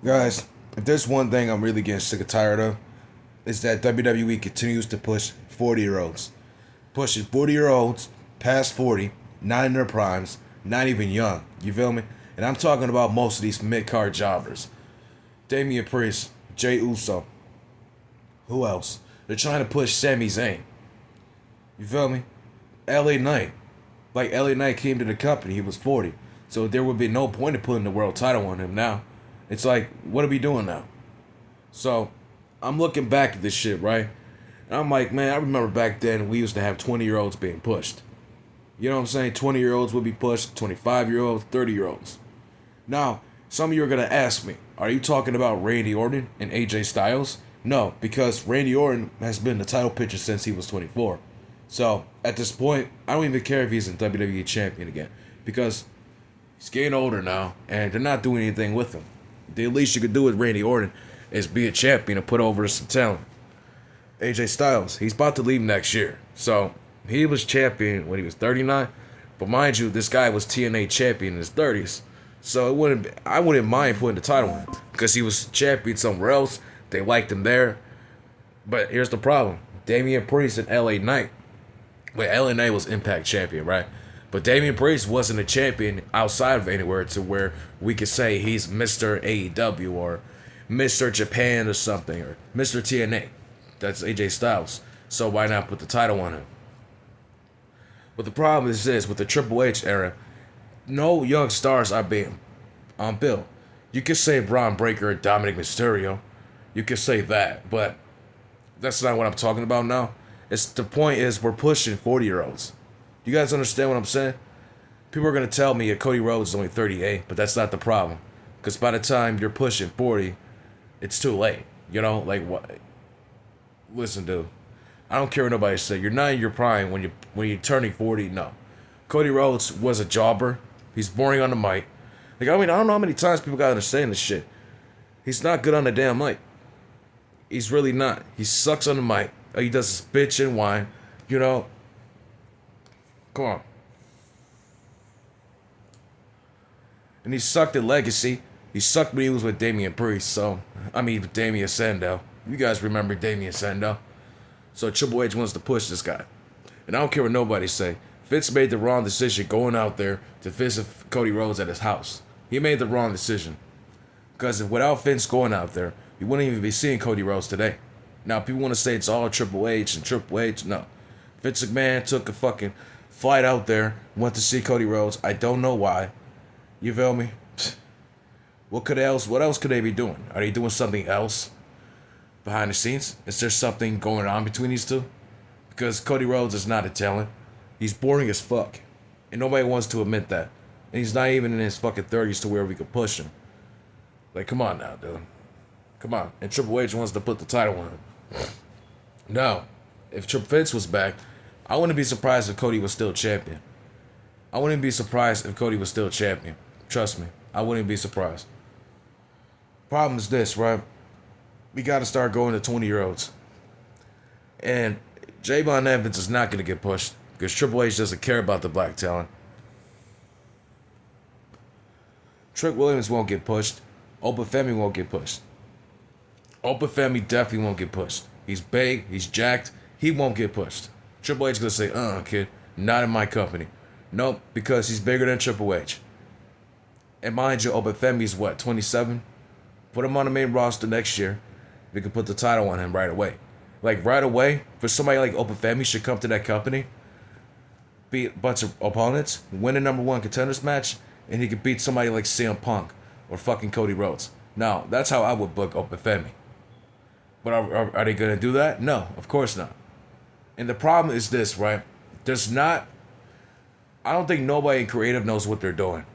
Guys, if there's one thing I'm really getting sick and tired of, is that WWE continues to push 40-year-olds. Pushing 40-year-olds past 40, not in their primes, not even young. You feel me? And I'm talking about most of these mid-card jobbers. Damian Priest, Jey Uso. Who else? They're trying to push Sami Zayn. You feel me? LA Knight. Like LA Knight came to the company, he was 40. So there would be no point in putting the world title on him now. It's like, what are we doing now? So I'm looking back at this shit, right? And I'm like, man, I remember back then we used to have 20-year-olds being pushed. You know what I'm saying? 20-year-olds would be pushed, 25-year-olds, 30-year-olds. Now, some of you are going to ask me, are you talking about Randy Orton and AJ Styles? No, because Randy Orton has been the title picture since he was 24. So, at this point, I don't even care if he's a WWE champion again. Because he's getting older now, and they're not doing anything with him. The least you could do with Randy Orton is be a champion and put over some talent. AJ Styles, he's about to leave next year. So, he was champion when he was 39. But mind you, this guy was TNA champion in his 30s. So I wouldn't mind putting the title on him. Because he was champion somewhere else. They liked him there. But here's the problem. Damian Priest and LA Knight. Wait, LA Knight was Impact champion, right? But Damian Priest wasn't a champion outside of anywhere to where we could say he's Mr. AEW or Mr. Japan or something, or Mr. TNA. That's AJ Styles. So why not put the title on him? But the problem is this, with the Triple H era, no young stars are being built. You could say Braun Breaker, Dominic Mysterio. You could say that, but that's not what I'm talking about now. The point is we're pushing 40-year-olds. You guys understand what I'm saying? People are going to tell me that Cody Rhodes is only 38, but that's not the problem. Because by the time you're pushing 40, it's too late. You know, like what? Listen, dude. I don't care what nobody says. You're not in your prime when you're turning 40. No. Cody Rhodes was a jobber. He's boring on the mic. Like, I mean, I don't know how many times people got to understand this shit. He's not good on the damn mic. He's really not. He sucks on the mic. He does this bitch and whine. You know. Come on. And he sucked at Legacy. He sucked when he was with Damian Priest. So, I mean, Damian Sandow. You guys remember Damian Sandow? So Triple H wants to push this guy. And I don't care what nobody say. Vince made the wrong decision going out there to visit Cody Rhodes at his house. He made the wrong decision. Because without Vince going out there, you wouldn't even be seeing Cody Rhodes today. Now, people want to say it's all Triple H and Triple H. No. Vince McMahon took a fucking flight out there, went to see Cody Rhodes. I don't know why. You feel me? What else could they be doing? Are they doing something else behind the scenes? Is there something going on between these two? Because Cody Rhodes is not a talent. He's boring as fuck. And nobody wants to admit that. And he's not even in his fucking 30s to where we could push him. Like, come on now, dude. Come on. And Triple H wants to put the title on him. Now, if Vince was back, I wouldn't be surprised if Cody was still champion. I wouldn't be surprised if Cody was still champion. Trust me. I wouldn't be surprised. Problem is this, right? We got to start going to 20-year-olds. And Javon Evans is not going to get pushed because Triple H doesn't care about the black talent. Trick Williams won't get pushed. Opa Femi won't get pushed. Opa Femi definitely won't get pushed. He's big. He's jacked. He won't get pushed. Triple H is going to say, kid, not in my company. Nope, because he's bigger than Triple H. And mind you, Opa Femi's what, 27? Put him on the main roster next year. We can put the title on him right away. Like, right away, for somebody like Opa Femi should come to that company, beat a bunch of opponents, win a number one contenders match, and he could beat somebody like CM Punk or fucking Cody Rhodes. Now, that's how I would book Opa Femi. But are they going to do that? No, of course not. And the problem is this, right? I don't think nobody in creative knows what they're doing.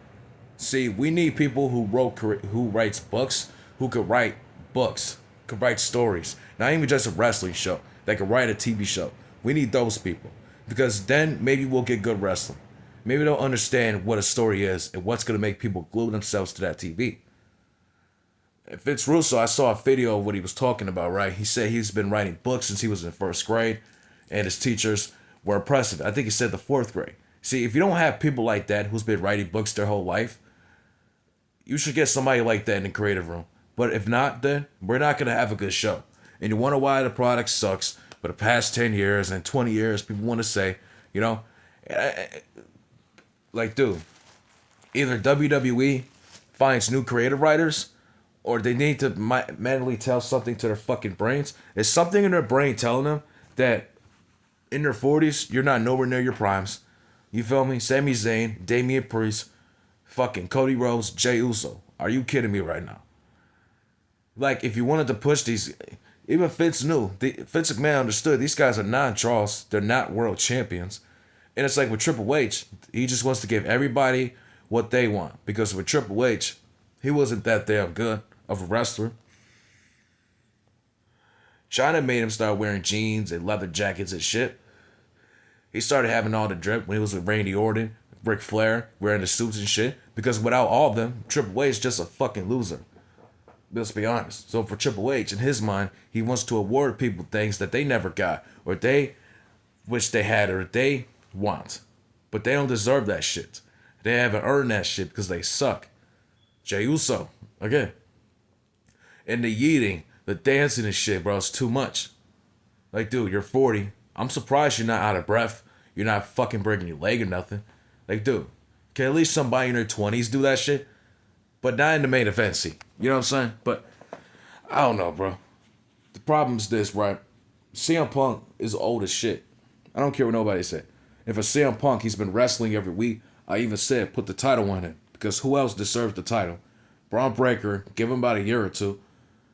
See, we need people who writes books, who could write books, could write stories. Not even just a wrestling show. That could write a TV show. We need those people. Because then maybe we'll get good wrestling. Maybe they'll understand what a story is and what's going to make people glue themselves to that TV. And Vince Russo, I saw a video of what he was talking about, right? He said he's been writing books since he was in first grade, and his teachers were impressive. I think he said the fourth grade. See, if you don't have people like that who's been writing books their whole life, you should get somebody like that in the creative room. But if not, then we're not gonna have a good show. And you wonder why the product sucks. For the past 10 years and 20 years, people want to say, you know, like, dude, either WWE finds new creative writers or they need to manually tell something to their fucking brains. There's something in their brain telling them that in their 40s, you're not nowhere near your primes. You feel me? Sami Zayn, Damian Priest, fucking Cody Rhodes, Jey Uso. Are you kidding me right now? Like, if you wanted to push these, even Vince knew. Vince McMahon understood these guys are non-draws. They're not world champions. And it's like with Triple H, he just wants to give everybody what they want. Because with Triple H, he wasn't that damn good of a wrestler. China made him start wearing jeans and leather jackets and shit. He started having all the drip when he was with Randy Orton, Ric Flair, wearing the suits and shit. Because without all of them, Triple H is just a fucking loser. Let's be honest. So for Triple H, in his mind, he wants to award people things that they never got, or they wish they had, or they want. But they don't deserve that shit. They haven't earned that shit because they suck. Jey Uso, again. And the yeeting, the dancing and shit, bro, it's too much. Like, dude, you're 40. I'm surprised you're not out of breath. You're not fucking breaking your leg or nothing. Like, dude, can at least somebody in their 20s do that shit? But not in the main event, see. You know what I'm saying? But I don't know, bro. The problem is this, right? CM Punk is old as shit. I don't care what nobody said. If a CM Punk, he's been wrestling every week. I even said put the title on him. Because who else deserves the title? Braun Breaker, give him about a year or two.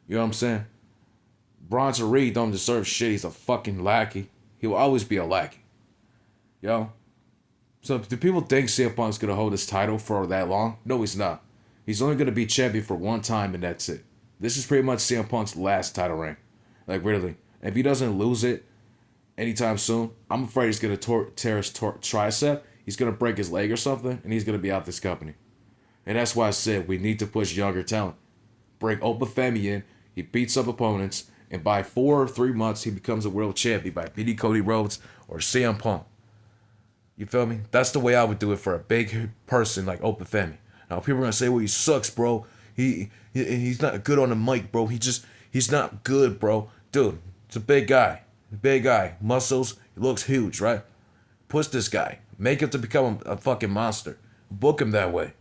You know what I'm saying? Bronson Reed don't deserve shit. He's a fucking lackey. He will always be a lackey. Yo. So do people think CM Punk's going to hold his title for that long? No, he's not. He's only going to be champion for one time, and that's it. This is pretty much CM Punk's last title reign. Like, really. If he doesn't lose it anytime soon, I'm afraid he's going to tear his tricep. He's going to break his leg or something, and he's going to be out this company. And that's why I said we need to push younger talent. Bring Opa Femi in. He beats up opponents, and by 4 or 3 months, he becomes a world champion by beating Cody Rhodes or CM Punk. You feel me? That's the way I would do it for a big person like Opa Femi. Now people are gonna say, "Well, he sucks, bro. He's not good on the mic, bro. He's not good, bro." Dude, it's a big guy, muscles. He looks huge, right? Push this guy, make him to become a fucking monster. Book him that way.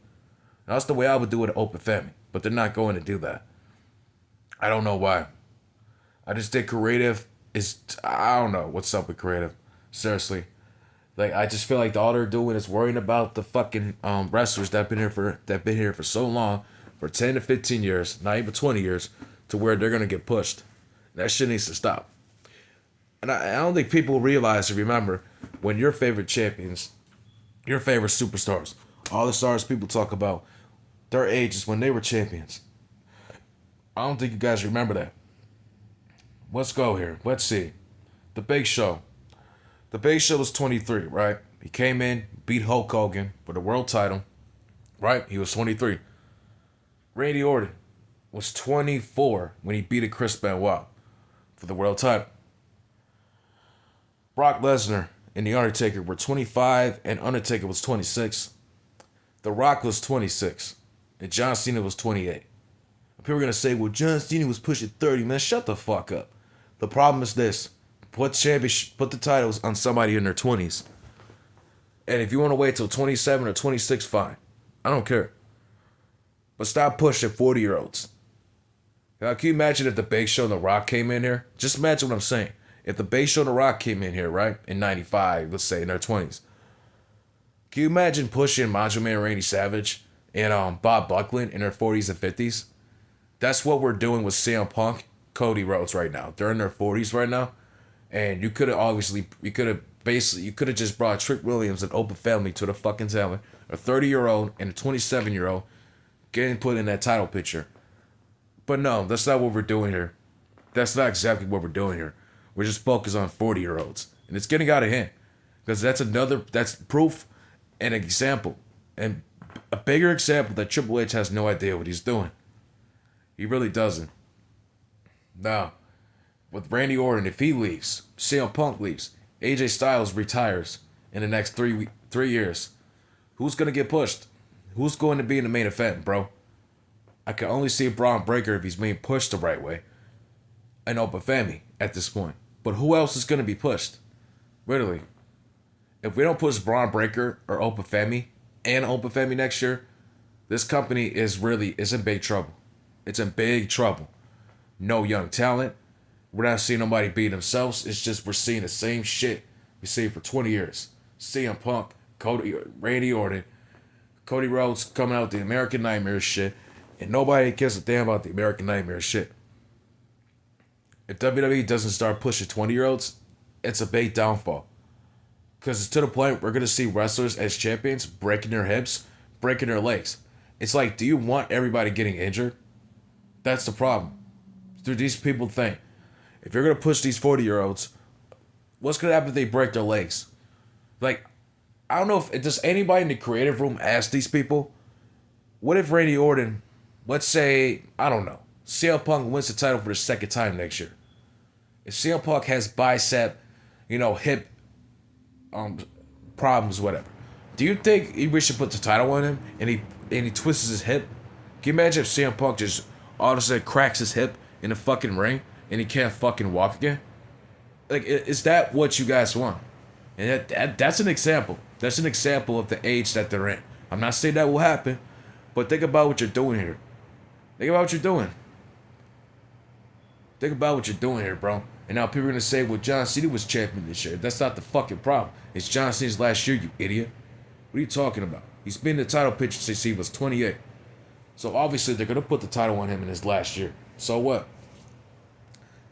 That's the way I would do it at Open Family, but they're not going to do that. I don't know why. I just think creative is. I don't know what's up with creative. Seriously. Like, I just feel like all they're doing is worrying about the fucking wrestlers that been here for so long, for 10 to 15 years, not even 20 years, to where they're gonna get pushed. That shit needs to stop. And I don't think people realize or remember when your favorite champions, your favorite superstars, all the stars people talk about, their ages when they were champions. I don't think you guys remember that. Let's go here. Let's see. The Big Show. The Big Show was 23, right? He came in, beat Hulk Hogan for the world title, right? He was 23. Randy Orton was 24 when he beat Chris Benoit for the world title. Brock Lesnar and The Undertaker were 25 and Undertaker was 26. The Rock was 26 and John Cena was 28. People are going to say, well, John Cena was pushing 30. Man, shut the fuck up. The problem is this. Put the titles on somebody in their 20s. And if you want to wait till 27 or 26, fine. I don't care. But stop pushing 40-year-olds. Now, can you imagine if the Big Show and The Rock came in here? Just imagine what I'm saying. If the Big Show and The Rock came in here, right, in 95, let's say, in their 20s. Can you imagine pushing Macho Man Randy Savage and Bob Buckland in their 40s and 50s? That's what we're doing with CM Punk, Cody Rhodes right now. They're in their 40s right now. And you could have just brought Trick Williams and Open Family to the fucking talent. A 30-year-old and a 27-year-old getting put in that title picture. But no, that's not what we're doing here. That's not exactly what we're doing here. We're just focused on 40-year-olds. And it's getting out of hand. Because that's proof and an example. And a bigger example that Triple H has no idea what he's doing. He really doesn't. Now, with Randy Orton, if he leaves, CM Punk leaves, AJ Styles retires in the next 3 years, who's going to get pushed? Who's going to be in the main event, bro? I can only see Braun Breaker if he's being pushed the right way. And Open Family at this point. But who else is going to be pushed? Literally. If we don't push Braun Breaker or Open Family and Open Family next year, this company is in big trouble. It's in big trouble. No young talent. We're not seeing nobody beat themselves. It's just we're seeing the same shit we see for 20 years. CM Punk, Randy Orton, Cody Rhodes coming out with the American Nightmare shit, and nobody cares a damn about the American Nightmare shit. If WWE doesn't start pushing 20-year-olds, it's a big downfall. Because it's to the point we're going to see wrestlers as champions breaking their hips, breaking their legs. It's like, do you want everybody getting injured? That's the problem. Do these people think, if you're going to push these 40-year-olds, what's going to happen if they break their legs? Like, I don't know if does anybody in the creative room ask these people, what if Randy Orton, let's say, I don't know, CM Punk wins the title for the second time next year. If CM Punk has bicep, hip problems, whatever, do you think we should put the title on him and he twists his hip? Can you imagine if CM Punk just all of a sudden cracks his hip in the fucking ring and he can't fucking walk again? Like, is that what you guys want? And that's an example. That's an example of the age that they're in. I'm not saying that will happen, but think about what you're doing here. Think about what you're doing. Think about what you're doing here, bro. And now people are going to say, well, John Cena was champion this year. That's not the fucking problem. It's John Cena's last year, you idiot. What are you talking about? He's been in the title picture since he was 28. So obviously they're going to put the title on him in his last year. So what?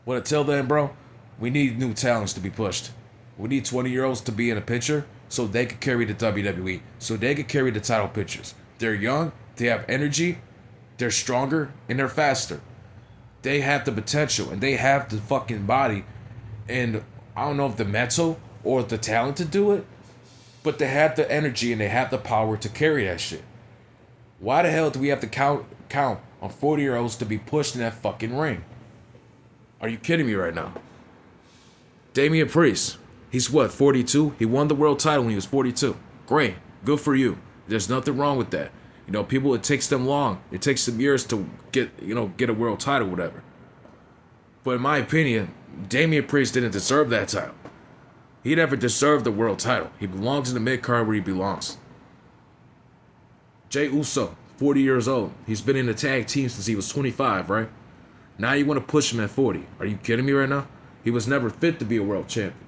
Well, until then, bro, we need new talents to be pushed. We need 20-year-olds to be in a picture so they could carry the WWE, so they could carry the title pictures. They're young, they have energy, they're stronger, and they're faster. They have the potential, and they have the fucking body, and I don't know if the mental or the talent to do it, but they have the energy and they have the power to carry that shit. Why the hell do we have to count on 40-year-olds to be pushed in that fucking ring? Are you kidding me right now? Damian Priest, he's what, 42? He won the world title when he was 42. Great. Good for you. There's nothing wrong with that. People, it takes them long. It takes them years to get a world title, whatever. But in my opinion, Damian Priest didn't deserve that title. He never deserved the world title. He belongs in the mid-card where he belongs. Jey Uso, 40 years old. He's been in the tag team since he was 25, right? Now you want to push him at 40. Are you kidding me right now? He was never fit to be a world champion.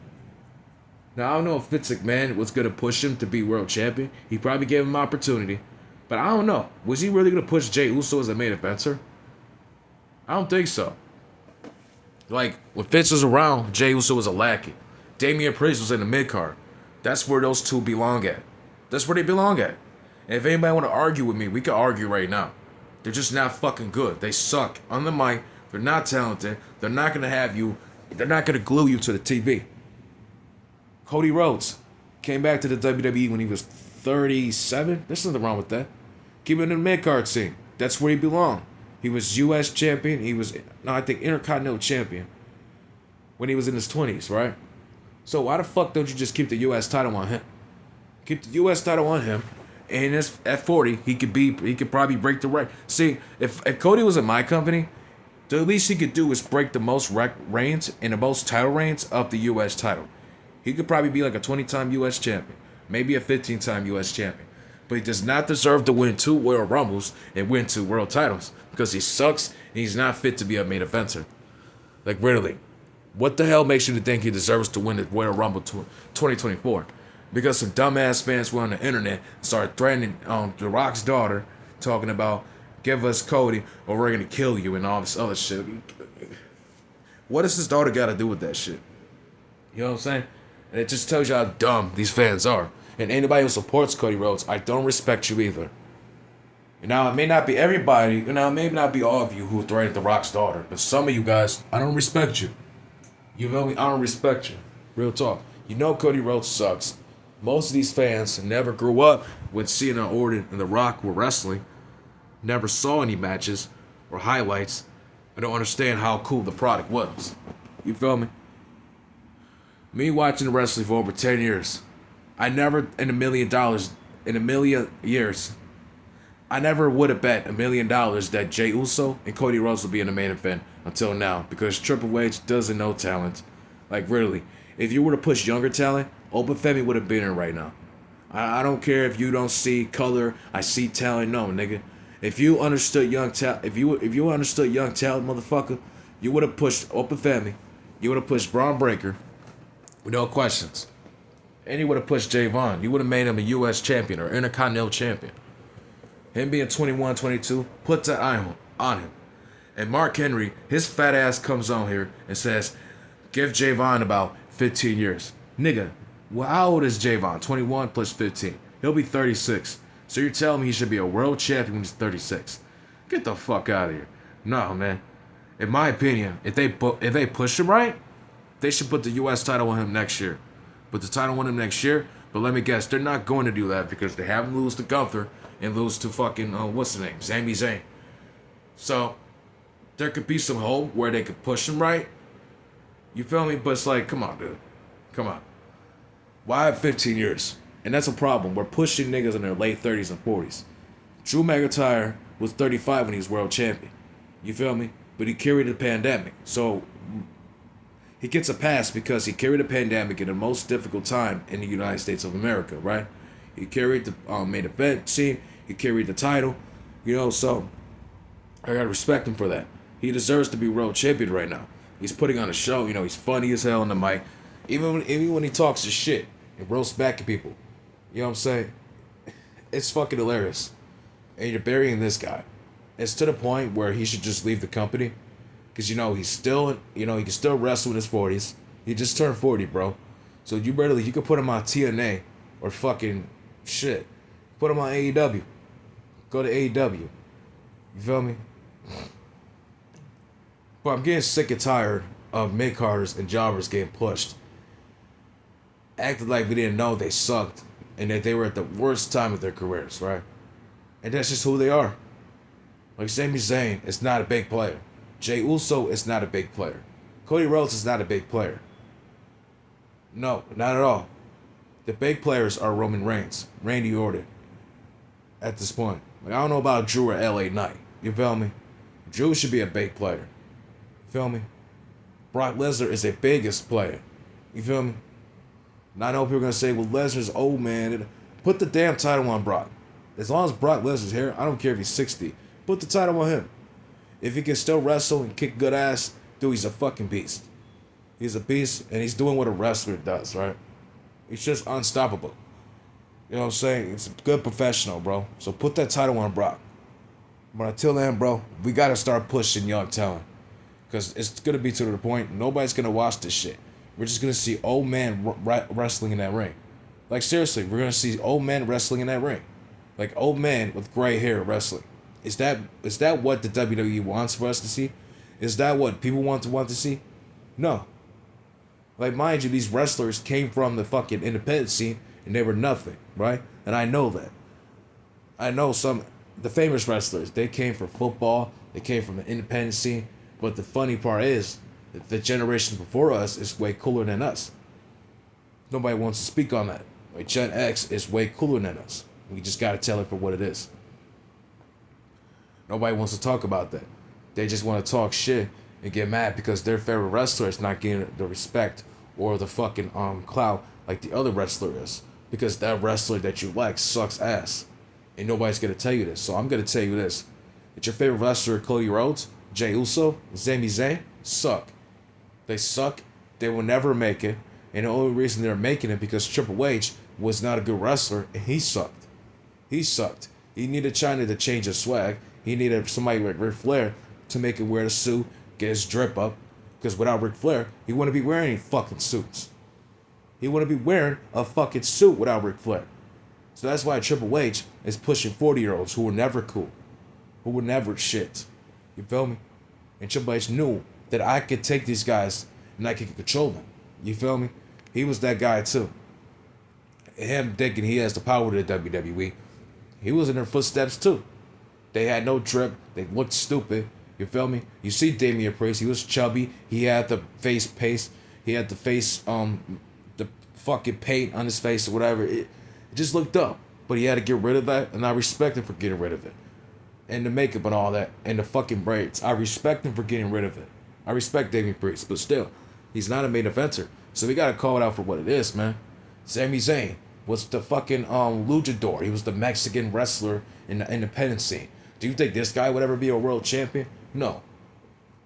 Now, I don't know if Vince McMahon was going to push him to be world champion. He probably gave him opportunity. But I don't know. Was he really going to push Jey Uso as a main eventer? I don't think so. Like, when Vince was around, Jey Uso was a lackey. Damian Priest was in the mid-card. That's where those two belong at. That's where they belong at. And if anybody want to argue with me, we can argue right now. They're just not fucking good. They suck on the mic. They're not talented. They're not going to have you. They're not going to glue you to the TV. Cody Rhodes came back to the WWE when he was 37. There's nothing wrong with that. Keep him in the mid-card scene. That's where he belonged. He was U.S. champion. He was, Intercontinental champion when he was in his 20s, right? So why the fuck don't you just keep the U.S. title on him? Keep the U.S. title on him, and at 40, he could probably break the record. See, if Cody was in my company, the least he could do is break the most reigns and the most title reigns of the U.S. title. He could probably be like a 20-time U.S. champion, maybe a 15-time U.S. champion. But he does not deserve to win 2 Royal Rumbles and win 2 world titles because he sucks and he's not fit to be a main eventer. Like, really, what the hell makes you think he deserves to win the Royal Rumble 2024? Because some dumbass fans went on the internet and started threatening The Rock's daughter, talking about, give us Cody or we're going to kill you and all this other shit. What does his daughter got to do with that shit? You know what I'm saying? And it just tells you how dumb these fans are. And anybody who supports Cody Rhodes, I don't respect you either. Now, it may not be everybody, it may not be all of you who threatened The Rock's daughter, but some of you guys, I don't respect you. You feel me? I don't respect you. Real talk. You know Cody Rhodes sucks. Most of these fans never grew up with Cena, Orton, and The Rock were wrestling. Never saw any matches or highlights. I don't understand how cool the product was. You feel me? Me watching wrestling for over 10 years, I never in a million years, I never would have bet $1 million that Jey Uso and Cody Rhodes will be in the main event until now because Triple H doesn't know talent. Like, really. If you were to push younger talent, Obafemi would have been in right now. I don't care if you don't see color. I see talent. No, nigga. If you understood young talent, if you understood young talent, motherfucker, you would have pushed Obafemi. You would have pushed Braun Breaker, with no questions. And you would have pushed Javon. You would have made him a U.S. champion or Intercontinental champion. Him being 21, 22, put that on him. And Mark Henry, his fat ass comes on here and says, give Javon about 15 years. Nigga, well, how old is Javon? 21 plus 15. He'll be 36. So you're telling me he should be a world champion when he's 36? Get the fuck out of here. No, man. In my opinion, if they push him right, they should put the U.S. title on him next year. Put the title on him next year. But let me guess, they're not going to do that because they have him lose to Gunther and lose to fucking, what's his name? Sami Zayn. So, there could be some hope where they could push him right. You feel me? But it's like, come on, dude. Come on. Why 15 years? And that's a problem. We're pushing niggas in their late 30s and 40s. Drew McIntyre was 35 when he was world champion. You feel me? But he carried the pandemic. So, he gets a pass because he carried a pandemic in the most difficult time in the United States of America, right? He carried the main event scene. He carried the title. You know, so I gotta respect him for that. He deserves to be world champion right now. He's putting on a show. You know, he's funny as hell on the mic. Even when he talks his shit and roasts back at people. You know what I'm saying? It's fucking hilarious. And you're burying this guy. It's to the point where he should just leave the company. Because, you know, he can still wrestle in his 40s. He just turned 40, bro. So you could put him on TNA or fucking shit. Put him on AEW. Go to AEW. You feel me? But I'm getting sick and tired of mid-carders and jobbers getting pushed. Acted like we didn't know they sucked and that they were at the worst time of their careers, right? And that's just who they are. Like Sami Zayn is not a big player. Jey Uso is not a big player. Cody Rhodes is not a big player. No, not at all. The big players are Roman Reigns, Randy Orton. At this point. Like, I don't know about Drew or LA Knight. You feel me? Drew should be a big player. You feel me? Brock Lesnar is a biggest player. You feel me? And I know people are going to say, well, Lesnar's old, man. Put the damn title on Brock. As long as Brock Lesnar's here, I don't care if he's 60. Put the title on him. If he can still wrestle and kick good ass, dude, he's a fucking beast. He's a beast, and he's doing what a wrestler does, right? He's just unstoppable. You know what I'm saying? He's a good professional, bro. So put that title on Brock. But until then, bro, we got to start pushing young talent. Because it's going to be to the point, nobody's going to watch this shit. We're just going to see old men wrestling in that ring. Like, seriously, we're going to see old men wrestling in that ring. Like, old men with gray hair wrestling. Is that what the WWE wants for us to see? Is that what people want to see? No. Like, mind you, these wrestlers came from the fucking independent scene and they were nothing, right? And I know that. I know the famous wrestlers, they came from football, they came from the independent scene, but the funny part is that the generation before us is way cooler than us. Nobody wants to speak on that. Like, Gen X is way cooler than us. We just gotta tell it for what it is. Nobody wants to talk about that. They just want to talk shit and get mad because their favorite wrestler is not getting the respect or the fucking clout like the other wrestler is. Because that wrestler that you like sucks ass. And nobody's going to tell you this. So I'm going to tell you this. That your favorite wrestler, Cody Rhodes, Jey Uso, Sami Zayn, suck. They suck. They will never make it. And the only reason they're making it because Triple H was not a good wrestler and he sucked. He sucked. He needed China to change his swag. He needed somebody like Ric Flair to make him wear the suit, get his drip up. Because without Ric Flair, he wouldn't be wearing any fucking suits. He wouldn't be wearing a fucking suit without Ric Flair. So that's why Triple H is pushing 40-year-olds who were never cool. Who were never shit. You feel me? And Triple H knew that I could take these guys and I could control them. You feel me? He was that guy too. And him thinking he has the power to the WWE. He was in their footsteps too. They had no drip. They looked stupid. You feel me? You see Damian Priest. He was chubby. He had the face paste. He had the face, the fucking paint on his face or whatever. It just looked dumb. But he had to get rid of that, and I respect him for getting rid of it. and the makeup and all that, and the fucking braids. I respect him for getting rid of it. I respect Damian Priest, but still, he's not a main eventer. So we gotta call it out for what it is, man. Sami Zayn was the fucking luchador. He was the Mexican wrestler in the independent scene. Do you think this guy would ever be a world champion? No.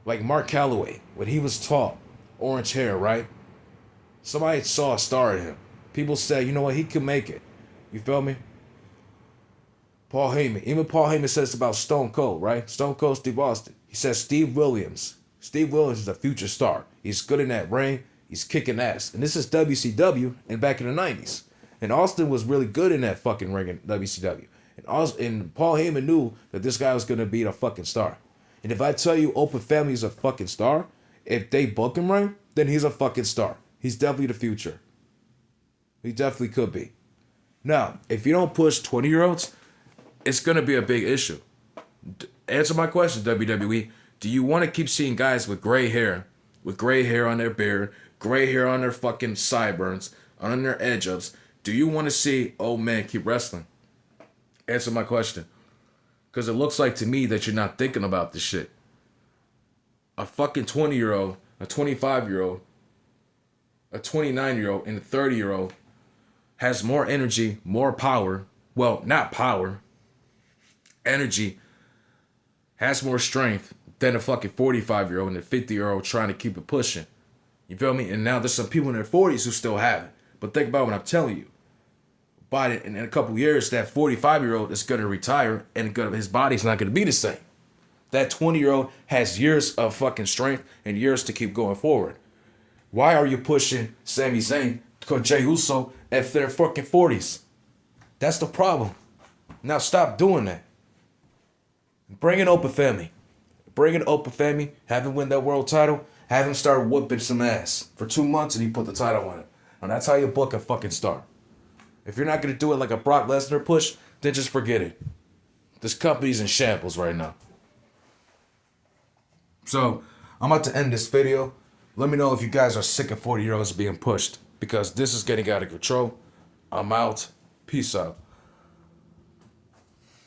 Like Mark Calloway, when he was tall, orange hair, right? Somebody saw a star in him. People said, you know what, he could make it. You feel me? Paul Heyman. Even Paul Heyman says about Stone Cold, right? Stone Cold Steve Austin. He says Steve Williams. Steve Williams is a future star. He's good in that ring. He's kicking ass. And this is WCW and back in the 90s. And Austin was really good in that fucking ring in WCW. And Paul Heyman knew that this guy was going to be a fucking star. And if I tell you Open Family is a fucking star, if they book him right, then he's a fucking star. He's definitely the future. He definitely could be. Now, if you don't push 20-year-olds, it's going to be a big issue. Answer my question, WWE. Do you want to keep seeing guys with gray hair on their beard, gray hair on their fucking sideburns, on their edge-ups? Do you want to see old men keep wrestling? Answer my question. Because it looks like to me that you're not thinking about this shit. A fucking 20-year-old, a 25-year-old, a 29-year-old, and a 30-year-old has more energy, more power. Well, not power. Energy. Has more strength than a fucking 45-year-old and a 50-year-old trying to keep it pushing. You feel me? And now there's some people in their 40s who still have it. But think about what I'm telling you. But in a couple years, that 45-year-old is going to retire and his body's not going to be the same. That 20-year-old has years of fucking strength and years to keep going forward. Why are you pushing Sami Zayn, Jey Uso at their fucking 40s? That's the problem. Now stop doing that. Bring in Open Family. Bring in Open Family, have him win that world title, have him start whooping some ass for 2 months and he put the title on it. And that's how you book a fucking star. If you're not going to do it like a Brock Lesnar push, then just forget it. This company's in shambles right now. So, I'm about to end this video. Let me know if you guys are sick of 40-year-olds being pushed, because this is getting out of control. I'm out. Peace out.